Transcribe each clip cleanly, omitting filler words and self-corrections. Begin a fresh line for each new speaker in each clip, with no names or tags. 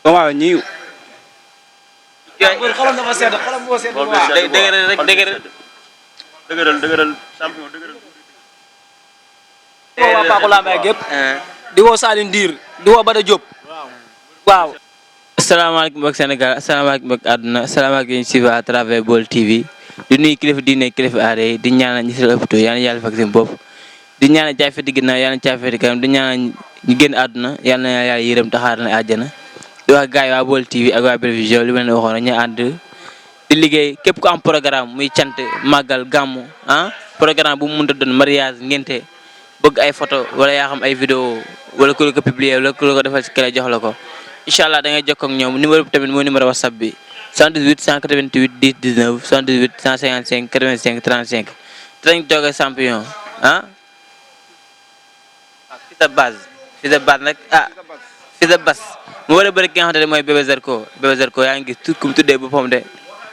combat ñi
xolam dafa sedd xolam moo sedd
dëgëral rek dëgëral champion dëgëral.
di woo waa Paku Lambaye gépp di woo Saline Ndiir di woo Bada Diop waaw.
asalaamaaleykum mbokk Sénégal asalaamaaleykum mbokk àdduna asalaamaaleykum ñu suivre à travers Baol TV di nuyu kilifa diine kilifa aada yi di ñaanal ñi si la ëppatoo yal na yàlla fekk seen bopp di ñaanal caay feti ginnaaw yal na caay feti kanam di ñaanal ñu génn àdduna yal na yàlla yërëm taxaar na àjjana di wax gars yi waa Baol TV ak waa Bel Vision li ma leen waxoon ñu ànd di liggéey képp ku am programme muy cant màggal gàmmu programme bu mu mënta doon mariage ngénte bëgg ay photo wala yaa xam ay vidéo wala ku la ko publier wala ku la ko defal si kele jox la ko incha allah da ngay jokkoo ak ñoom numéro bi tamit mooy numéro whatsapp bi 78 188 10 19 78 155 85 35 dinañ toog ak champion fi sa base nag fi sa bas mu war a bëri ki nga xamante ne mooy Bébé Zarko yaa ngi gis tur ku mu tuddee boppam de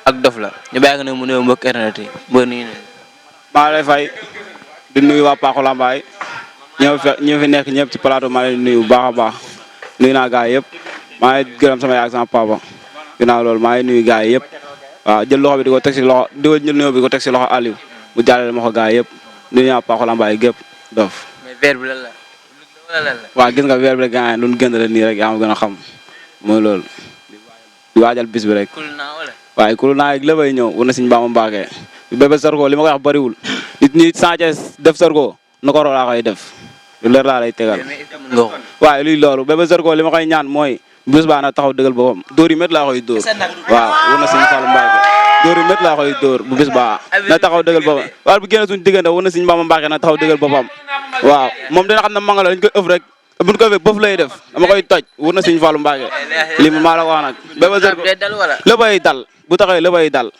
ak dof la ñu bàyyi ko ne mu néew mbokk internet yi mbër nii
maa lay fay di nuyu waa Paku Lambaye ñoo fi nekk ñëpp ci plateau maa leen nuyu bu baax a baax nuyu naa gars yëpp maa ngi gërëm sama yaay ak sama papa ginnaaw loolu maa ngi nuyu gars yëpp waaw jël loxo bi di ko teg si loxo jël nuyoo bi di ko teg si loxo Aliou mu jàllale ma ko gars yëpp nuyu naa Paku Lambaye gépp dof
mais verre bi lan la
waaw gis nga weer bi rek gars yi lu ñu gën a nii rek yaa ma gën a xam mooy loolu di waajal bis bi rek waaye kulu naa yeg léppay ñëw war na siñu Bamba Mbacké Bébé Zarko li ma koy wax bëriwul nit Sanchez def Zarko nu ko laa koy def lu leer laa lay tegal waaye luy loolu Bébé Zarko li ma koy ñaan mooy bés baa na taxaw dëggal boppam dóor yi métti laa koy dóor waaw war na siñu Fallou Mbacké dóor yi métti laa koy dóor bu bés baa na taxaw dëggal boppam waaye bu génne suñu diggante war na siñu Bamba Mbacké na taxaw dëggal boppam waaw moom dina xam ne manga la dañ koy ëf rek buñ ko ëffee bëf lay def dama koy toj war na siñu Fallou Mbacké lii maa la wax nag Bébé Zarko léppay dal bu taxee léppay dal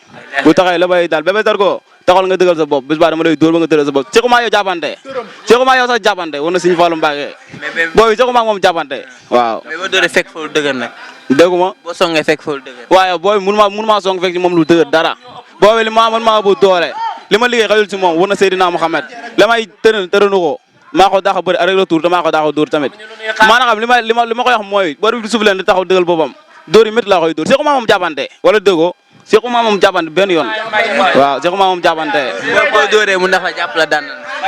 bu taxee léppay dal Bébé Zarko taxal nga dëggal sa bopp bis baa dama lay dóor ba nga dëggal sa bopp Cheikhouma yow sax jàppante war na siñu Fallou Mbacké booy Cheikhouma moom jàppante waaw
mais boo dooree fekk foofu dëgër nag
dégguma
boo songee fekk foofu dëgër
waaye booy mënuma song fekk ci moom lu dëgër dara booy li man maa bu doole li ma liggéey xajul ci moom war na Seydina Mouhamed la may tërënu ko maa ko daax a bëri avec le tour te maa ko daax a dóor tamit maanaam li ma koy wax mooy bari du suuf leen di taxaw dëggal boppam dóor yi métti laa koy dóor Cheikhouma moom jàppante wala dëggoo Cheikhouma moom jàppante benn yoon waaw Cheikhouma moom jàppante
boo dóoree mu ndax la jàpp la daan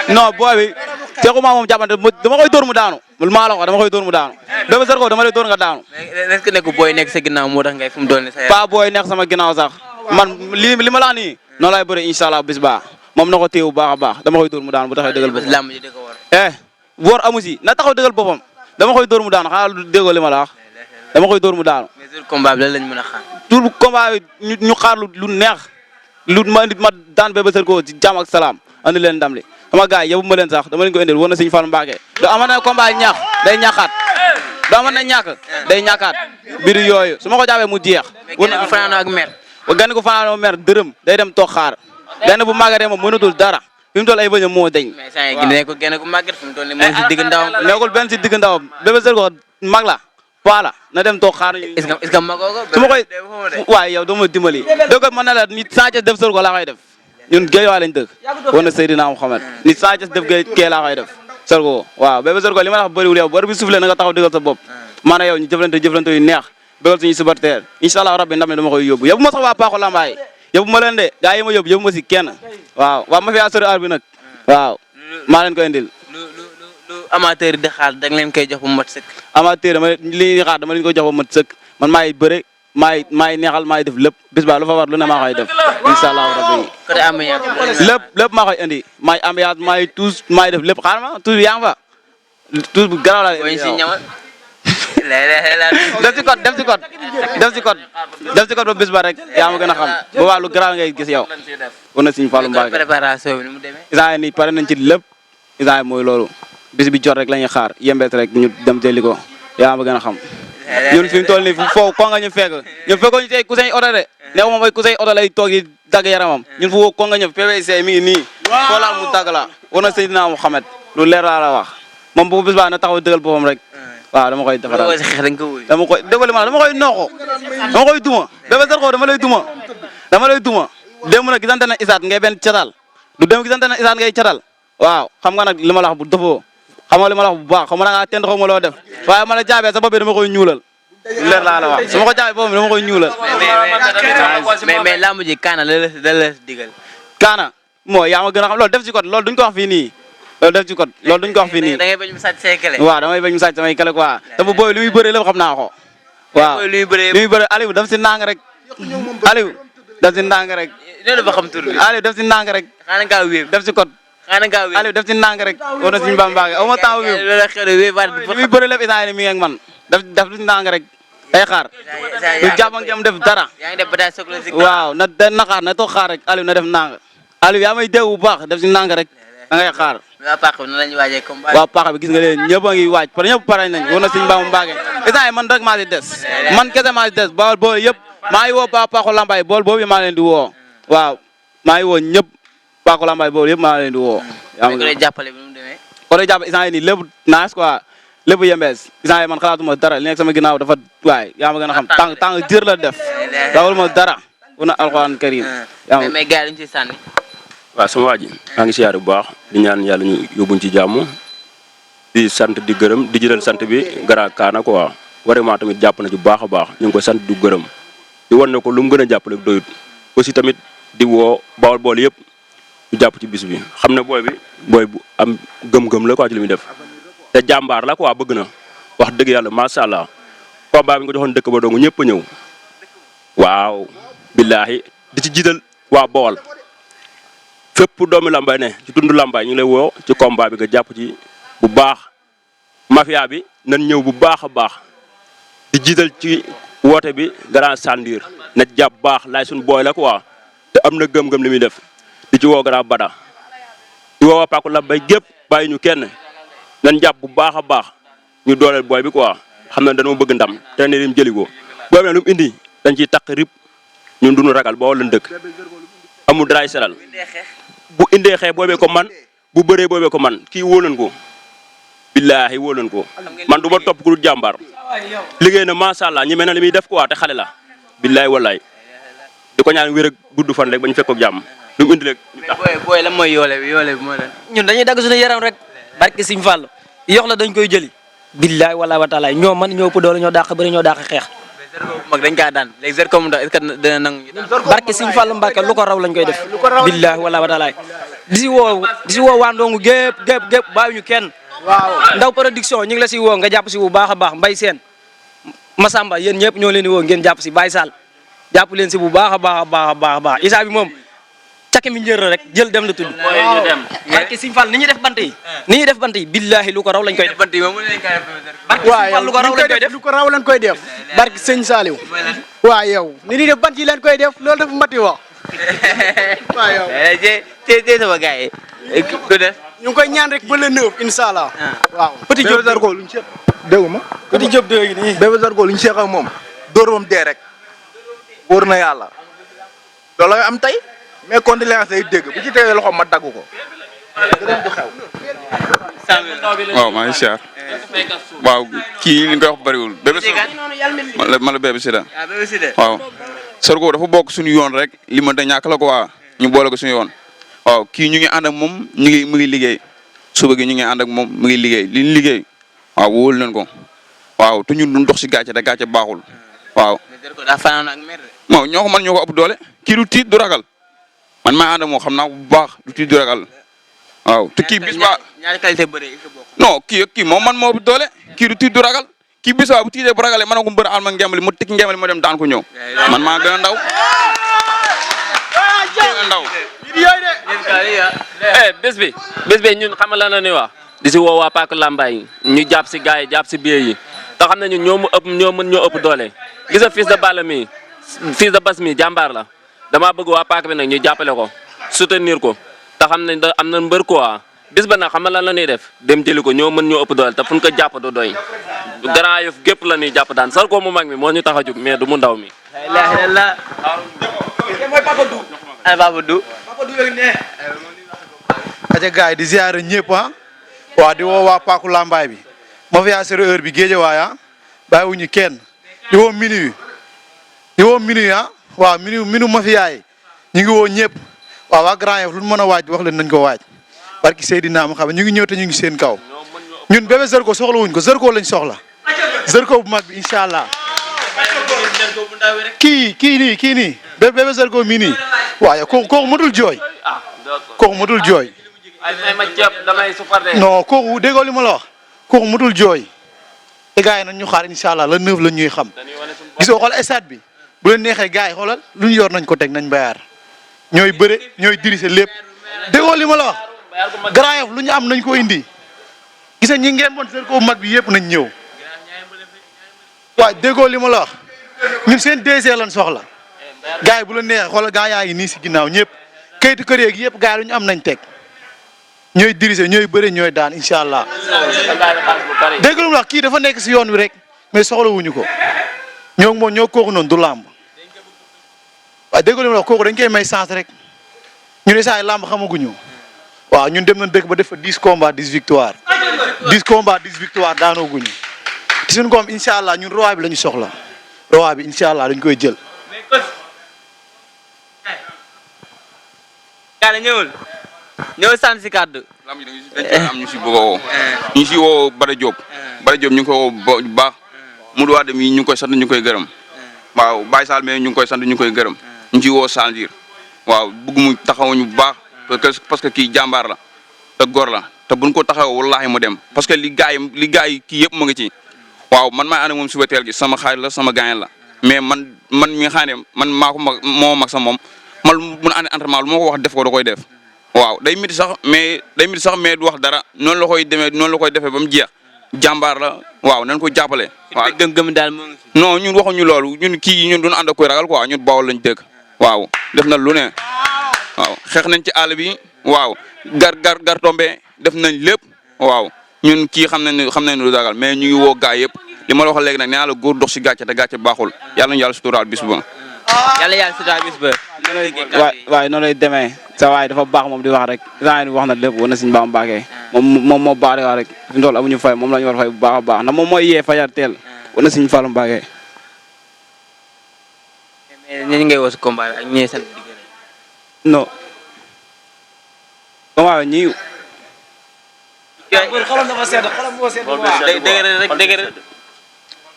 non booy bi Cheikhouma moom jàppante dama koy dóor mu daanu maa la ko dama koy dóor mu daanu Bébé Zarko dama lay dóor nga daanu
est-ce que nekk booy nekk sa ginnaaw moo tax ngay fu mu doon ne sa
pas booy nekk sama ginnaaw sax man li ma la wax nii noonu lay bëri incha allah bis baa moom na ko téew bu baax a baax dama koy dóor mu daanu bu taxee dëggal boppam
lamb ji di ko war
woor amu si na taxaw dëggal boppam dama koy dóor mu daanu xanaa lu déggoo li ma la wax dama koy dóor mu daanu
mais sur combat bi lan lañ mën a xaar
tur combat bi ñu xaar lu neex lu ma daan Bébé Zarko ci jàmm ak salaam andi leen ndam li sama gars yi yóbbu ma leen sax dama leen ko indil war na Sëñ Fallou Mbacké da ama na combat ñaax day ñàkkaat da ama na ñàkk day ñàkkaat biir yooyu su ma ko jàppee mu jeex
war na fanaanoo ak mer
gan ko fanaanoo mer dërëm day dem toog xaar benn bu màggatee moom mënatul dara fi mu toll ay bëñam moo deñ
mais saa yi ne ko génne ko màgget fi mu toll nii moom si digg ndawam
nekkul benn si digg ndawam Bébé Zarko mag la paa la na dem toog xaar
est-ce que magoo ko
su ma koy waaye yow dama dimbali dëgg mën na la nit Sanchez def Zarko laa koy def ñun géej waa lañ dëkk war na Seydina Mouhamed nit Sanchez def géej kee laa koy def Zarko waaw Bébé Zarko li ma la wax bëriwul yow bari bi suuflee na nga taxaw dëggal sa bopp maanaam yow ñu jëflante yu neex bëggal suñu supporter incha allah rabbi ndam ne dama koy yóbbu yóbbu ma sax waa Paku Lambaye yóbbu ma leen de gaa yi ma yóbbu ma si kenn waaw waa ma fi assuré ar bi nag waaw maa leen koy indil
lu amateur yi di xaar da nga leen koy jox ba mu mat sëkk
amateur dama li ñuy xaar dama leen koy jox ba mat sëkk man maay bëre maay neexal maay def lépp bis ba lu fa war lu ne maa koy def incha allah rabbi
côté ambiance
lépp maa koy indi maay ambiance maay tous maay def lépp xaar ma tous yaa ngi fa tous bu garaaw laa
booy si ñamal
def ci code ba bis ba rek yaa ma gën a xam ba waa lu garaaw ngay gis yow war na Sëñ Fallou Mbacké
préparation bi ni mu demee
isaan ni pare nañ ci lépp isaan mooy loolu bis bi jot rek la ñuy xaar yembeet rek ñu dem jëli ko yaa ma gën a xam ñun fi mu toll nii foofu ko nga ñu fekk ñun fekkoo ñu tey ku say oto de ne moom ay ku say oto lay toog yi dagg yaramam ñun fu ko nga ñëw PVC mi ngi nii foo laal mu dagg la war na Seydina Mouhamed lu leer laa la wax moom bu bis baa na taxaw dëggal boppam rek waaw dama koy defaral dama koy déglu ma dama koy noqo dama koy duma Bébé Zarko dama lay duma démb nag gisante na isaat ngay benn catal du démb gisante na isaat ngay catal waaw xam nga nag li ma la wax bu dofoo xam nga li ma la wax bu baax xam nga da ngaa tend xaw ma loo def waaye ma la jaabee sa bopp bi dama koy ñuulal leer laa la wax su ma ko jàppee boobu dama koy ñuulal.
mais lamb ji Kaana la digal.
Kaana moo yaa ma gën a xam loolu def ci code loolu duñ ko wax fii nii loolu def ci code loolu duñ ko wax fii nii.
da ngay bañ mu sàcc say kele.
waaw damay bañ mu sàcc samay kele quoi te bu booy lu muy bëree lépp xam naa ko. waaw
lu muy
bëree Aliou daf si nang rek Aliou daf si nang rek.
loolu ba xam tur bi.
Aliou daf si nang rek.
xaaral ngaa wéeb
def si code.
xaaral ngaa wéeb
Aliou def si nang rek. war na suñu bambaage aw ma temps wéeb.
loolu xew na wéeb
lu muy bëree lépp instant yii mi ngi ak man def si nang rek day xaar. du jàpp ak jam def dara.
yaa ngi def bataille psychologique.
waaw na xaar na toog xaar rek Aliou na def nang Aliou yaa may dégg bu baax def si nang rek da ngay xaar.
waa Pàq bi nan la ñuy waajee combat.
waaw Pàq bi gis nga leen ñëpp a ngi waaj par ñëpp pare nañ war na suñu baamu mbaage instant yii man rek maa si des man kese maa si des bool yëpp maa ngi woo Pàqu Lambaay bool boobu maa leen di woo waaw maa ngi woo ñëpp Pàqu Lambaay bool yëpp maa leen di woo. yaa
ngi koy jàppale bi nu mu demee.
ko lay jàpp instant yii nii lépp naas quoi lépp yembees instant yii man xalaatuma dara li nekk sama ginnaaw dafa waay yaa ma gën a xam tàng jër la def dawul ma dara una alxuraan karim.
mais gars yi dañu ciy sànni.
waaw sama waa ji maa ngi siyaare bu baax di ñaan yàlla ñu yóbbuñ ci jàmm di sant di gërëm di jëlal sant bi Grand Kaana quoi vraiment tamit jàpp na ci bu baax a baax ñu ngi koy sant du gërëm di wan ne ko lu mu gën a jàppale doyut aussi tamit di woo Bawol bool yëpp ñu jàpp ci bis bi xam ne booy bu am gëm-gëm la quoi ci li muy def te jàmbaar la quoi bëgg na wax dëgg yàlla macha allah combat bi nga joxoon dëkk ba dong ñëpp a ñëw waaw billaahi di ci jiital waa Bawol fépp doomi Lambaay ne ci tund Lambaay ñu ngi lay woo ci combat bi nga jàpp ci bu baax mafia bi nan ñëw bu baax a baax di jiital ci woote bi Grand Sandir na jàpp baax laay suñu booy la quoi te am na gëm-gëm li muy def di ci woo Grand Bada di woo waa Pàqu Lambaay gépp bàyyi ñu kenn nan jàpp bu baax a baax ñu dooleel booy bi quoi xam na dañoo bëgg ndam te ne lim jëli ko booy bi nag lu mu indi dañ ciy takk rib ñun duñu ragal boo leen dëkk amul daraay selal bu indee xee boobee ko man bu bëree boobee ko man kii wóolan ko billaahi wóolan ko man du ma topp ku dul jàmbaar liggéey na macha allah ñi mel na li muy def quoi te xale la billaahi wallaay di ko ñaan wér ak gudd fan rek ba ñu fekk ko jàmm lu mu indi rek ñu tax
booy lan mooy yoole bi mooy lan.
ñun dañuy dagg suñu yaram rek barke Sëñ Fall yox la dañ koy jëli billaay wala wa taala ñoo man ñoo ëpp doole ñoo dàq bëri ñoo dàq xeex
mag dañ kaa daan léegi Zarko mu ndaw est-ce que dina nangu ñu daan.
barke Sëñ Fall Mbàkke lu ko raw lañ koy def billaay wala wa taala di si woo waa Ndongu gépp bàyyi ñu kenn waaw ndaw production ñu ngi la si woo nga jàpp si bu baax a baax Mbay Seen Masamba yéen ñëpp ñoo leen di woo ngeen jàpp si Baye Sall jàpp leen si bu baax a baax Isa bi moom càkk mi njër la rek jël dem la tudd
ñu dem.
barke Sëñ Fall ni ñuy def bant yi billahi lu ko raw lañ koy def
bant yi moom mën nañu kaa def.
barke Sëñ Fall lu ko raw lañ koy def
lu ko raw lañ koy def barke Sëñ Saliou waaw yow ni ñuy def bant yi leen koy def loolu dafa mati wax waaw yow
te sama gars yi ku def.
ñu ngi koy ñaan rek ba le 9 incha allah waaw
Petit Diop
Zarko luñ seq déggu ma
Petit Diop de gi nii
Bébé Zarko luñ seq ak moom dóor moom dee rek wóor na yàlla loolu am tey mais condoléance ay dégg bu ci tegee loxo ma dagg ko dërëm du xew
waaw maa ngi siyaar waaw kii li nga koy wax bëriwul bébé ma la bébé Sida waaw Zarko dafa bokk suñu yoon rek li ma da ñàkk la ko waa ñu boole ko suñu yoon waaw kii ñu ngi ànd ak moom mu ngi liggéey suba gi ñu ngi ànd ak moom mu ngi liggéey li ñu liggéey waaw wóolu nañ ko waaw te ñun duñ dox si gàcce te gàcce baaxul waaw non ñoo ko man ñoo ko ëpp doole kii du tiit du ragal man maa ànd ak moom xam naa bu baax du tiit du ragal waaw te kii bis ba
ñaari qualité bëre
non kii moom man moo ëpp doole kii du tiit du ragal kii bis ba bu tiitee bu ragalee mën na ko mbër alma ngembali mu tikki ngembali ma dem daan ko ñëw man maa gën a ndaw
bés bi ñun xamal la na ni wax di si woo waa Pàqu Lambaay ñu jàpp si gars yi jàpp si biir yi te xam ne ñun ñoo ëpp doole gis nga Fils de Balla mi Fils de Bass mi jàmbaar la damaa bëgg waa Pàqu bi nag ñu jàppale ko soutenir ko te xam ne am na mbër quoi bis ba nag xamal la la ñuy def dem jëli ko ñoo ëpp doole te fu ñu ko jàpp du doy Grand Yoff gépp la ñuy jàpp daan Zarko mu mag mi moo ñu tax a jóg mais du mu ndaw mi.
aca gars yi di ziare ñëpp waaw di woo waa Pàqu Lambaay bi ma fi yaasere heure bi géeje waay bàyyiwuñu kenn di woo minuit waaw minuit ma fi yaay ñu ngi woo ñëpp waaw waa Grand Yoff lu mën a waaj wax leen nañ ko waaj barki Seydina mu xam ñu ngi ñëw te ñu ngi seen kaw ñun bébé Zarko soxla wuñ ko Zarko lañ soxla Zarko bu mag bi incha allah kii nii Bébé Zarko mii nii waaye kooku mënul jooy kooku mënul jooy non kooku déggoo li ma la wax kooku mënul jooy te gars yi nañ ñu xaar incha allah la 9 la ñuy xam gisoo xool stade bi bu leen neexee gars yi xoolal lu ñu yor nañ ko teg nañ bayaar ñooy bëre ñooy dirise lépp déggoo li ma la wax Grand Yoff lu ñu am nañ ko indi gis ñi ngeen bon Zarko mag bi yëpp nañ ñëw waaw déggoo li ma la wax ñun seen DG lañ soxla gars yi bu la neexee xoolal gars yaa ngi nii si ginnaaw ñëpp kayitu kër yeeg yëpp gars yi lu ñu am nañ teg ñooy dirise ñooy bëre ñooy daan incha allah dégg lu ma wax kii dafa nekk si yoon wi rek mais soxla wuñu ko ñoo moom ñoo kooku noonu du làmb waaw dégg lu ma wax kooku dañ koy may chance rek ñu ne saa yi làmb xamaguñu waaw ñun dem nañ dëkk ba def fa 10 combats 10 victoires 10 combats 10 victoires daanoo guñu te suñu koom incha allah ñun roi bi la ñu soxla roi bi incha allah dañ koy jël.
Kaana ñëwul sànni si kàddu.
lam yi dañ am ñu si bëgg a woo ñu si woo Bada Diop ñu ngi koy woo bu baax Modou Wade mi ñu ngi koy sant ñu ngi koy gërëm waaw Baye Sall mais ñu ngi koy sant ñu ngi koy gërëm ñu ci woo Sandir waaw bëgg mu taxawuñu bu baax parce que kii jàmbaar la te góor la te buñ ko taxawoo wallaahi mu dem parce que li gars yi kii yëpp mu ngi ci waaw man maay ànd ak moom suba teel gi sama xarit la sama gaañ la mais man mi nga xam ne man maa ko mag moo mag sax moom man mun a ànd entraînement lu ma ko wax def ko da koy def waaw day métti sax mais du wax dara noonu la koy demee noonu la koy defee ba mu jeex jàmbaar la waaw nañ ko jàppale. waaw
gëm-gëm daal moo ngi fi.
non ñun waxuñu loolu ñun kii ñun duñu ànd ak koy ragal quoi ñun Bawol lañ dëkk waaw def na lu ne waaw xeex nañ ci àll bi waaw gar tombe def nañ lépp waaw ñun kii xam nañ lu dagal mais ñu ngi woo gaa yëpp li ma la wax léegi nag nee naa la góor dox si gàcce te gàcce baaxul yàlla nañu yàlla suturaal bis ba.
yàlla suturaal bis ba.
waaye noonu lay demee sa waay dafa baax moom di wax rek saa wax na lépp war na suñu Bamba Mbacké moom moo baax di wax rek fi mu toll amuñu fay moom la ñu war a fay bu baax a baax ndax moom mooy yee fajar teel war na suñu Fallou Mbacké.
mais ñi ngay woo si combat bi ak ñi sant di gërëm.
non combat bi ñii.
xolam dafa sedd xolam moo sedd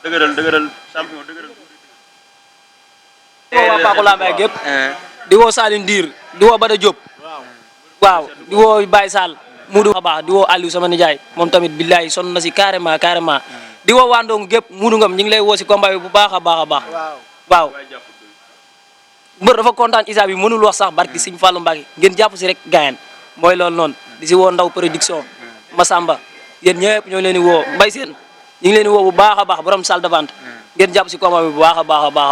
dëgëral champion dëgëral.
di woo waa Paku Lambaye gépp di woo Saline Ndiir di woo Bada Diop waaw di woo Baye Sall Moudou baax di woo Aliou sama nijaay moom tamit billahi sonn na si carrément di woo waa Ndongo gépp Moudou Ngam ñu ngi lay woo si combat bi bu baax a baax waaw mbër dafa kontaan isa bi mënul wax sax barki Sëñ Fallou Mbacké ngeen jàpp si rek gayan mooy loolu noonu di si woo Ndaw production Massamba yéen ñëpp ñoo leen di woo Mbaye Sène ñu ngi leen di woo bu baax a baax borom salle de vente ngeen jàpp si combat bi bu baax a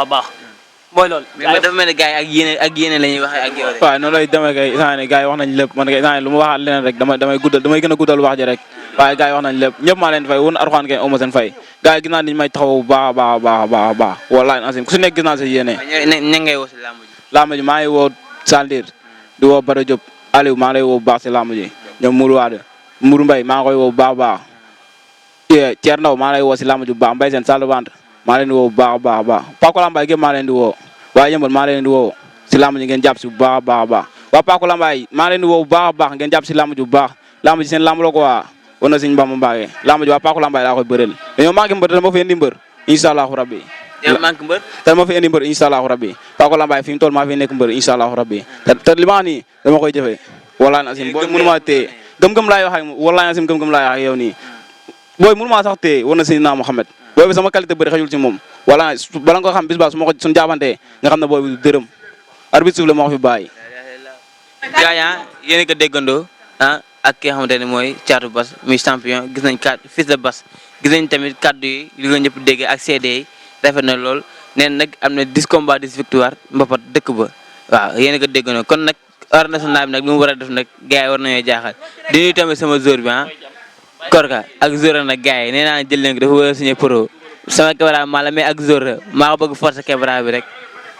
baax mooy loolu.
mais dafa mel ni gars yi ak yéene la ñuy waxee ak yow de.
waaw noonu lay demee kay isaan ne gars yi wax nañ lépp man kay isaan ne lu ma waxaat leneen rek damay gën a guddal wax ji rek waaye gars yi wax nañ lépp ñëpp maa leen fay woon Arxaan kay amu seen fay gars yi gis naa ni ñu may taxaw bu baax a baax wallaahi asim ku si nekk gis naa sa yéene.
ña ngay woo si
làmb ji maa ngi woo Sandir di woo Bada Diop Aliou maa ngi lay woo bu baax si làmb ji ñoom Mourou Wade Mourou Mbaye maa ngi koy woo bu baax a baax Thier Ndaw maa ngi lay woo si làmb ji bu baax Mbaye seen salle de vente maa leen di woo bu baax a baax Paku Lambaye gépp maa leen di woo waaye yëmbal maa leen di woo si làmb ji ngeen jàpp si bu baax a baax waa Paku Lambaye maa leen di woo bu baax a baax ngeen jàpp si làmb ji bu baax làmb ji seen làmb la ko waa war na Sëñ Bamba Mbacké làmb ji waa Paku Lambaye laa koy bëreel dañoo manqué mbër te dama fi indi mbër incha allahu rabbi te dama fi indi mbër incha allahu rabbi Paku Lambaye fi mu toll maa fi nekk mbër incha allahu rabbi te li ma wax nii dama koy jëfee wallaahi asim booy mënu maa téye gëm-gëm laay wax ak wallaahi asim gëm-gëm laay wax ak yow nii booy mënu maa sax téye war na Seydina Mohamed booy bi sama qualité bëri xajul ci moom wala bala nga ko xam bis ba su ma ko suñu jaabantee nga xam ne booy bi dërëm arbitre suuf la ma ko fi bàyyi.
gars yi yéen a ko déggandoo ak ki nga xamante ne mooy Thiatou Bass muy champion gis nañ fils de Bass gis nañ tamit kaddu yi li nga ñëpp déggee ak CD yi rafet na lool neen nag am na 10 combats 10 victoire mbapat dëkk ba waaw yéen a ko déggandoo kon nag arène nationale bi nag lu mu war a def nag gars yi war nañoo jaaxal di nuyu tamit sama joueur bi Korka ak joueur nag gars yi nee naa jël leen ko dafa war a signé pro sama caméra maa la mais ak joueur maa ko bëgg forcer caméra bi rek.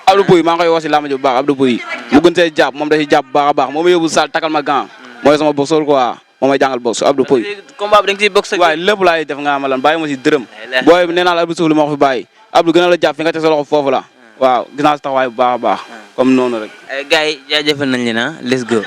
Abdou Pouy maa ngi koy woo si làmb ji bu baax Abdou Pouy mu gën see jàpp moom da si jàpp bu baax a baax moo ma yóbbu saal takal ma gant mooy sama boxeur quoi moo may jàngal box Abdou Pouy
combat bi da nga ciy box
waaye lépp laay def nga amalan bàyyi ma si dërëm booy nee naa la Abdou suuf li ma ko fi bàyyi Abdou gën a la jàpp fi nga teg sa loxo foofu la waaw gis naa si taxawaay bu baax a baax comme noonu rek
gars yi jaajëfal nañ leen let's go